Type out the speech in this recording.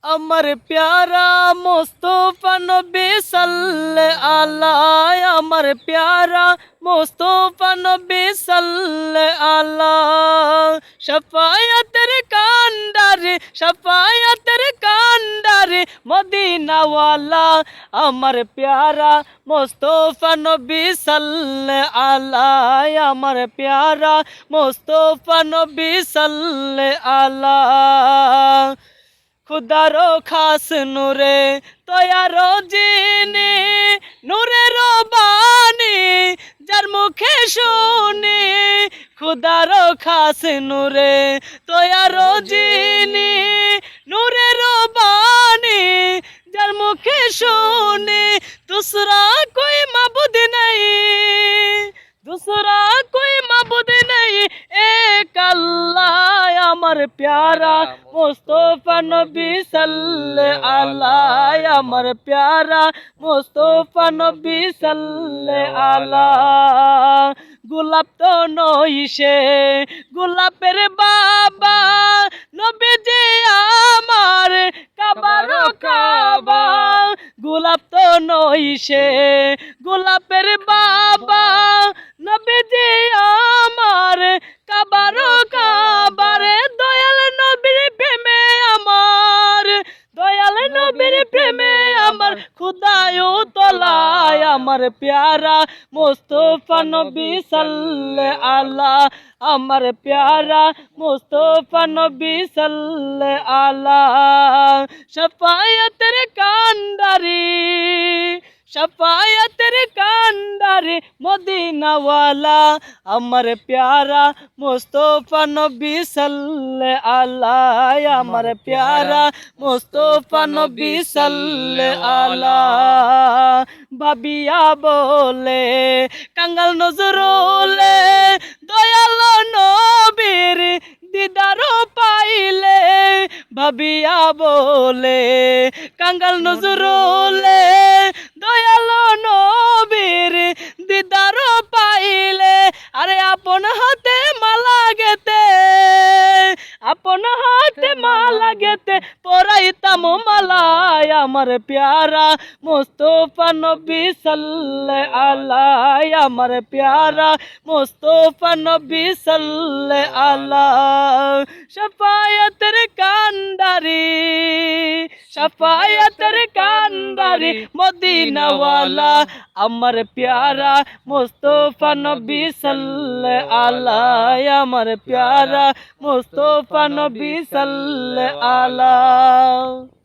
আমার প্যারা মুস্তফা নবী সাল্লাল্লাহু আলাইহি আমার প্যারা মুস্তফা নবী সাল্লাল্লাহু আলাইহি শাফায়াতের কান্ডারে মদিনা ওয়ালা আমার প্যারা মুস্তফা নবী সাল্লাল্লাহু আলাইহি আমার প্যারা মুস্তফা নবী সাল্লাল্লাহু আলাইহি খুদারো খাস নূরে তয়ারো জিনি নূরের বাণী যার মুখে শুনি খুদারো খাস নূরে তয়ারো জিনি নূরের বাণী যার মুখে শুনি दूसरा कोई माबूद नहीं दूसरा कोई माबूद नहीं एक अल्लाह আমার প্যারা মুস্তফা নবী সাল্লাল্লাহু আলাইহি আমার প্যারা মুস্তফা নবী সাল্লাল্লাহু আলাইহি গোলাপ তো নই সে গোলাপের বাবা নবীজি আমার কাবার কাবা গোলাপ তো নই সে গোলাপের বাবা নবীজি আমার কাবার কাবার দয়াল নবীর প্রেমে আমার দয়াল নবীর প্রেমে আমার খুদায়ও তলায় আমার প্যারা মুস্তফা নবী সাল্লাল্লাহু আলাইহি আমার প্যারা মুস্তফা নবী সাল্লাল্লাহু আলাইহি শাফায়াতের কান্ডারি শাফায়াতের কান্ডারে মদিনা ওয়ালা আমার প্যারা মুস্তফা নবী সাল্লাল্লাহু আলাইহি আমার প্যারা মুস্তফা নবী সাল্লাল্লাহু আলাইহি ভাবিয়া বলে কাঙ্গাল নজরুলে দয়াল নবীর দিদার পাইলে ভাবিয়া বলে কাঙ্গাল নজরুলে দয়াল নবীর দিদার পাইলে আরে আপন হাতে মালা গেতে আপন হাতে মালা গেতে পরাইতাম মালায় আমার প্যারা মুস্তফা নবী সাল্লাল্লাহু আলাইহি আমার প্যারা মুস্তফা নবী সাল্লাল্লাহু আলাইহি শাফায়াতের কান্ডারি শাফায়াতের কান্ডারি মদিনা ওয়ালা আমার প্যারা মুস্তফা নবী সাল্লাল্লাহু আলাইহি আমার প্যারা মুস্তফা নবী সাল্লাল্লাহু আলাইহি।